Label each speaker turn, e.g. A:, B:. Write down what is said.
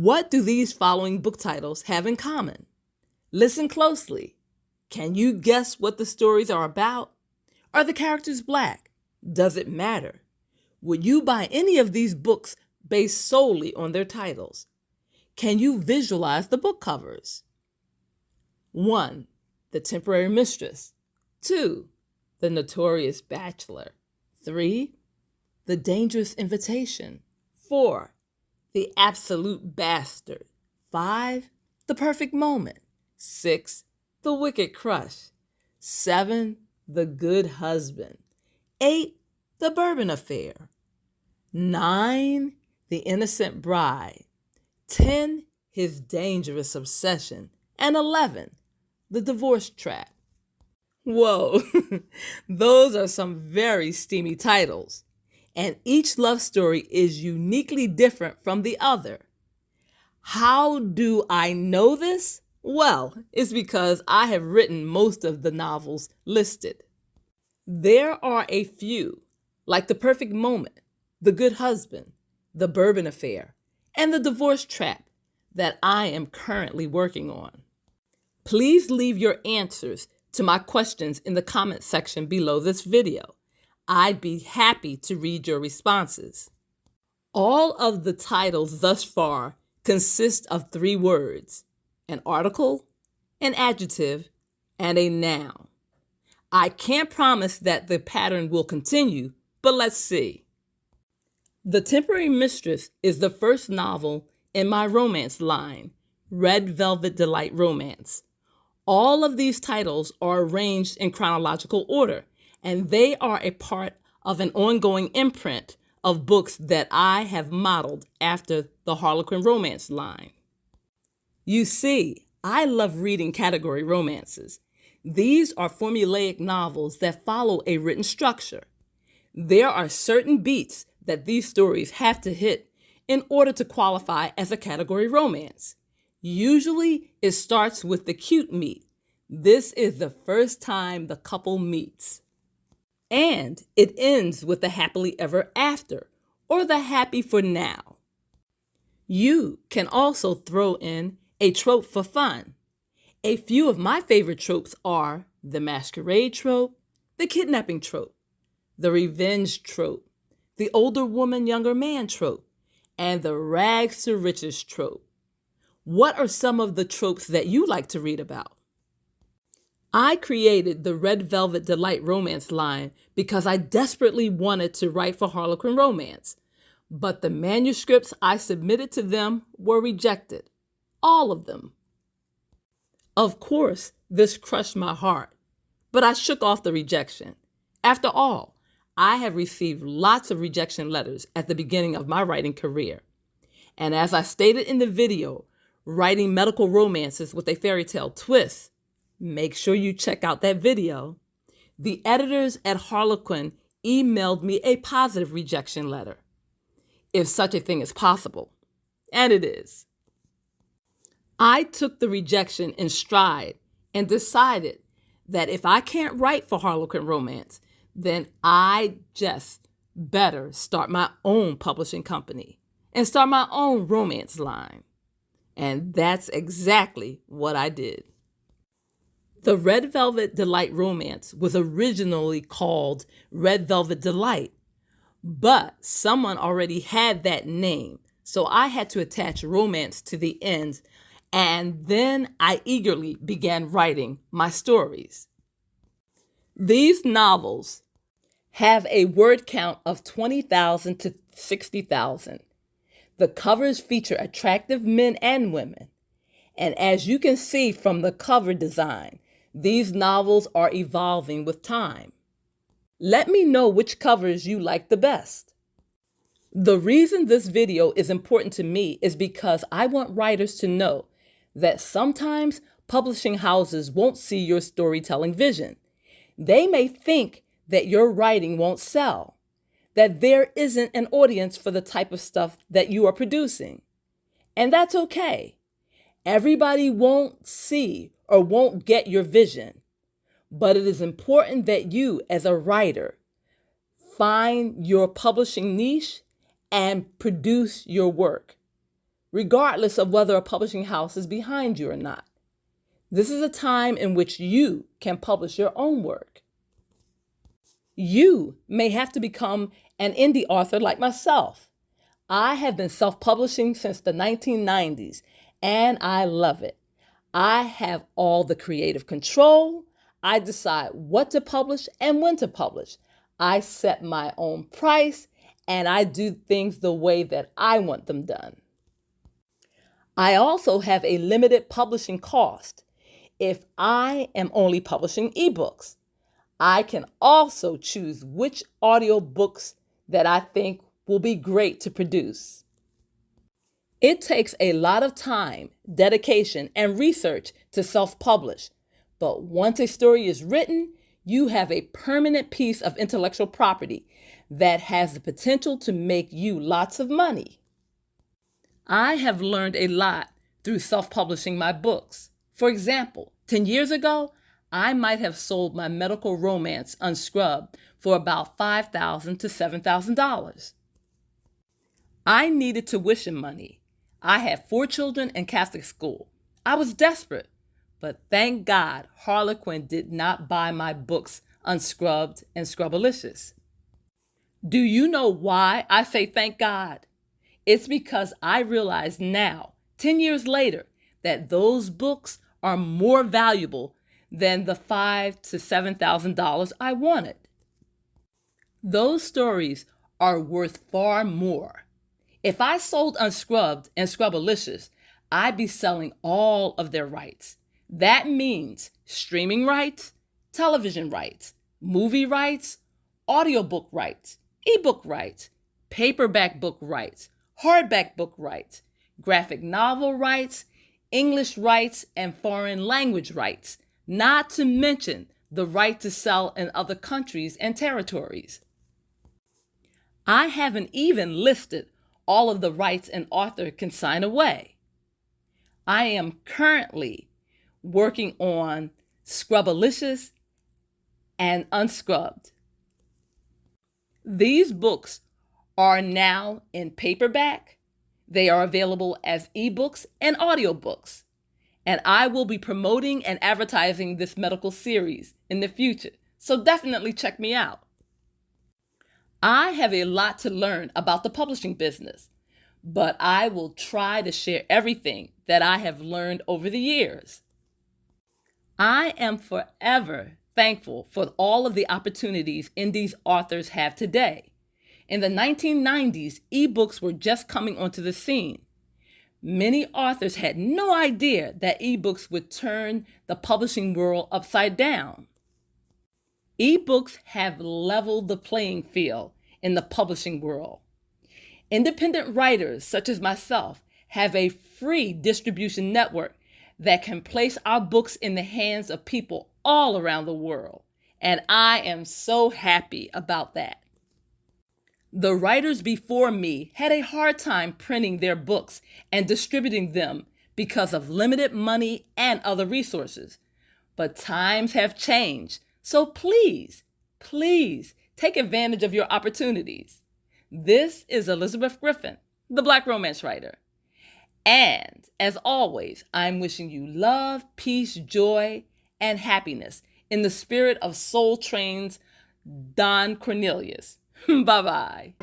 A: What do these following book titles have in common? Listen closely. Can you guess what the stories are about? Are the characters Black? Does it matter? Would you buy any of these books based solely on their titles? Can you visualize the book covers? 1. The Temporary Mistress. 2. The Notorious Bachelor. 3. The Dangerous Invitation. 4. The Absolute Bastard. 5. The Perfect Moment. 6. The Wicked Crush. 7. The Good Husband. 8. The Bourbon Affair. 9. The Innocent Bride. 10. His Dangerous Obsession. And 11. The Divorce Trap. Whoa, those are some very steamy titles. And each love story is uniquely different from the other. How do I know this? Well, it's because I have written most of the novels listed. There are a few, like The Perfect Moment, The Good Husband, The Bourbon Affair, and The Divorce Trap, that I am currently working on. Please leave your answers to my questions in the comment section below this video. I'd be happy to read your responses. All of the titles thus far consist of 3 words: an article, an adjective, and a noun. I can't promise that the pattern will continue, but let's see. The Temporary Mistress is the first novel in my romance line, Red Velvet Delight Romance. All of these titles are arranged in chronological order, and they are a part of an ongoing imprint of books that I have modeled after the Harlequin romance line. You see, I love reading category romances. These are formulaic novels that follow a written structure. There are certain beats that these stories have to hit in order to qualify as a category romance. Usually, it starts with the cute meet. This is the first time the couple meets. And it ends with the happily ever after, or the happy for now. You can also throw in a trope for fun. A few of my favorite tropes are the masquerade trope, the kidnapping trope, the revenge trope, the older woman, younger man trope, and the rags to riches trope. What are some of the tropes that you like to read about? I created the Red Velvet Delight romance line because I desperately wanted to write for Harlequin romance, but the manuscripts I submitted to them were rejected. All of them. Of course, this crushed my heart, but I shook off the rejection. After all, I have received lots of rejection letters at the beginning of my writing career. And as I stated in the video, writing medical romances with a fairy tale twist, make sure you check out that video. The editors at Harlequin emailed me a positive rejection letter, if such a thing is possible, and it is. I took the rejection in stride and decided that if I can't write for Harlequin romance, then I just better start my own publishing company and start my own romance line. And that's exactly what I did. The Red Velvet Delight romance was originally called Red Velvet Delight, but someone already had that name, so I had to attach romance to the end, and then I eagerly began writing my stories. These novels have a word count of 20,000 to 60,000. The covers feature attractive men and women, and as you can see from the cover design, these novels are evolving with time. Let me know which covers you like the best. The reason this video is important to me is because I want writers to know that sometimes publishing houses won't see your storytelling vision. They may think that your writing won't sell, that there isn't an audience for the type of stuff that you are producing. And that's okay. Everybody won't see or won't get your vision, but it is important that you, as a writer, find your publishing niche and produce your work, regardless of whether a publishing house is behind you or not. This is a time in which you can publish your own work. You may have to become an indie author like myself. I have been self-publishing since the 1990s, and I love it. I have all the creative control. I decide what to publish and when to publish. I set my own price, and I do things the way that I want them done. I also have a limited publishing cost. If I am only publishing ebooks, I can also choose which audiobooks that I think will be great to produce. It takes a lot of time, dedication, and research to self-publish, but once a story is written, you have a permanent piece of intellectual property that has the potential to make you lots of money. I have learned a lot through self-publishing my books. For example, 10 years ago, I might have sold my medical romance unscrubbed for about $5,000 to $7,000. I needed tuition money. I had 4 children in Catholic school. I was desperate, but thank God Harlequin did not buy my books unscrubbed and scrubbalicious. Do you know why I say thank God? It's because I realize now, 10 years later, that those books are more valuable than the $5,000 to $7,000 I wanted. Those stories are worth far more. If I sold Unscrubbed and Scrubbalicious, I'd be selling all of their rights. That means streaming rights, television rights, movie rights, audiobook rights, ebook rights, paperback book rights, hardback book rights, graphic novel rights, English rights, and foreign language rights, not to mention the right to sell in other countries and territories. I haven't even listed all of the rights an author can sign away. I am currently working on Scrubbalicious and Unscrubbed. These books are now in paperback. They are available as ebooks and audiobooks. And I will be promoting and advertising this medical series in the future, so definitely check me out. I have a lot to learn about the publishing business, but I will try to share everything that I have learned over the years. I am forever thankful for all of the opportunities indie authors have today. In the 1990s, ebooks were just coming onto the scene. Many authors had no idea that ebooks would turn the publishing world upside down. Ebooks have leveled the playing field in the publishing world. Independent writers, such as myself, have a free distribution network that can place our books in the hands of people all around the world. And I am so happy about that. The writers before me had a hard time printing their books and distributing them because of limited money and other resources. But times have changed, so please take advantage of your opportunities. This is Elizabeth Griffin, the Black Romance Writer. And as always, I'm wishing you love, peace, joy, and happiness in the spirit of Soul Train's Don Cornelius. Bye-bye.